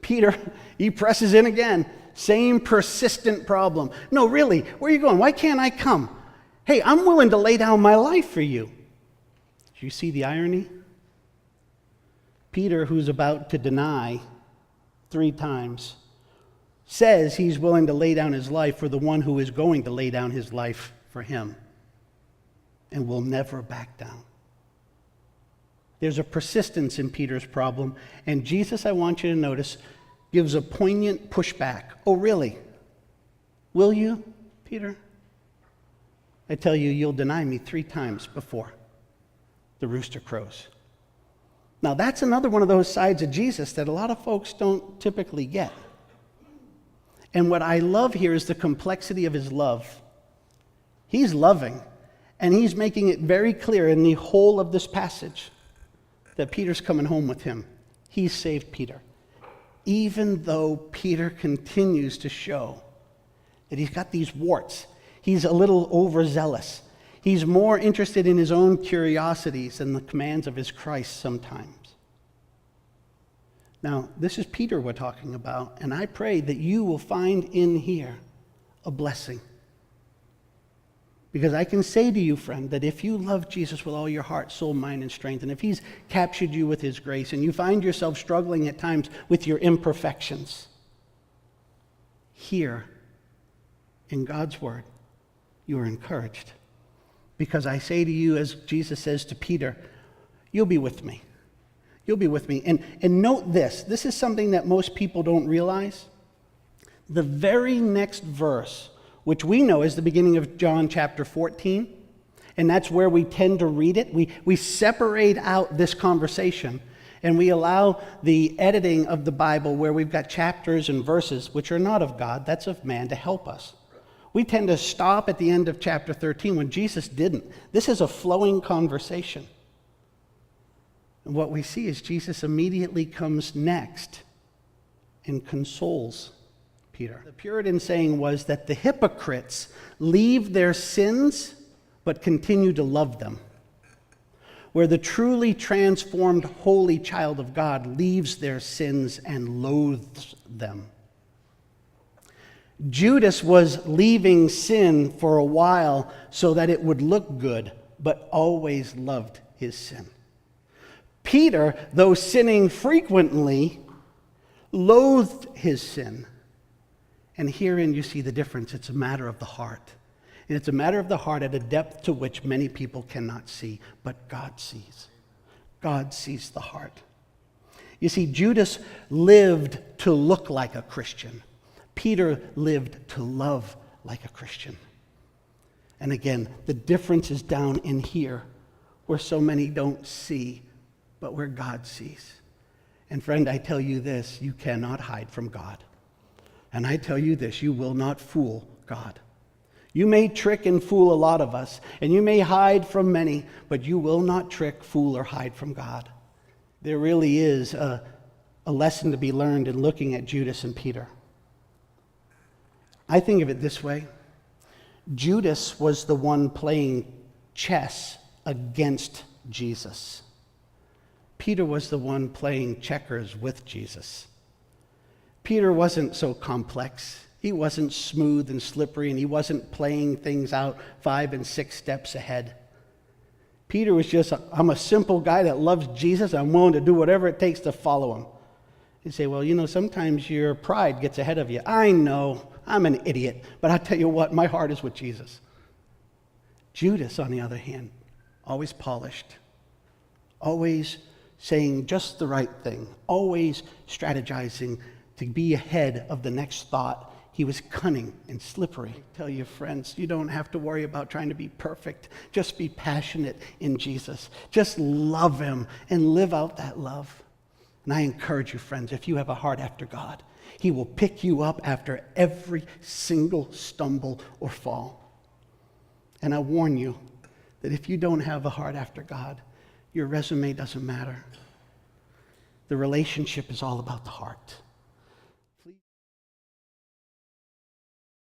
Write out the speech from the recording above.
Peter, he presses in again. Same persistent problem. No, really, where are you going? Why can't I come? Hey, I'm willing to lay down my life for you. Do you see the irony? Peter, who's about to deny 3 times, says he's willing to lay down his life for the one who is going to lay down his life for him and will never back down. There's a persistence in Peter's problem, and Jesus, I want you to notice, gives a poignant pushback. Oh, really? Will you, Peter? I tell you, you'll deny me 3 times before the rooster crows. Now, that's another one of those sides of Jesus that a lot of folks don't typically get. And what I love here is the complexity of his love. He's loving, and he's making it very clear in the whole of this passage that Peter's coming home with him. He's saved Peter. Even though Peter continues to show that he's got these warts. He's a little overzealous. He's more interested in his own curiosities than the commands of his Christ sometimes. Now, this is Peter we're talking about, and I pray that you will find in here a blessing. Because I can say to you, friend, that if you love Jesus with all your heart, soul, mind, and strength, and if he's captured you with his grace, and you find yourself struggling at times with your imperfections, here in God's word, you are encouraged. Because I say to you, as Jesus says to Peter, you'll be with me. You'll be with me. And note this. This is something that most people don't realize. The very next verse, which we know is the beginning of John chapter 14, and that's where we tend to read it. We separate out this conversation, and we allow the editing of the Bible where we've got chapters and verses which are not of God, that's of man, to help us. We tend to stop at the end of chapter 13 when Jesus didn't. This is a flowing conversation. And what we see is Jesus immediately comes next and consoles Peter. The Puritan saying was that the hypocrites leave their sins but continue to love them, where the truly transformed holy child of God leaves their sins and loathes them. Judas was leaving sin for a while so that it would look good, but always loved his sin. Peter, though sinning frequently, loathed his sin. And herein you see the difference. It's a matter of the heart. And it's a matter of the heart at a depth to which many people cannot see, but God sees. God sees the heart. You see, Judas lived to look like a Christian. Peter lived to love like a Christian. And again, the difference is down in here, where so many don't see, but where God sees. And friend, I tell you this, you cannot hide from God. And I tell you this, you will not fool God. You may trick and fool a lot of us, and you may hide from many, but you will not trick, fool, or hide from God. There really is a lesson to be learned in looking at Judas and Peter. I think of it this way. Judas was the one playing chess against Jesus. Peter was the one playing checkers with Jesus. Peter wasn't so complex. He wasn't smooth and slippery, and he wasn't playing things out 5 and 6 steps ahead. Peter was just, I'm a simple guy that loves Jesus. I'm willing to do whatever it takes to follow him. You say, well, you know, sometimes your pride gets ahead of you. I know, I'm an idiot, but I tell you what, my heart is with Jesus. Judas, on the other hand, always polished, always saying just the right thing, always strategizing to be ahead of the next thought. He was cunning and slippery. I tell you, friends, you don't have to worry about trying to be perfect. Just be passionate in Jesus. Just love him and live out that love. And I encourage you, friends, if you have a heart after God, he will pick you up after every single stumble or fall. And I warn you that if you don't have a heart after God, your resume doesn't matter. The relationship is all about the heart.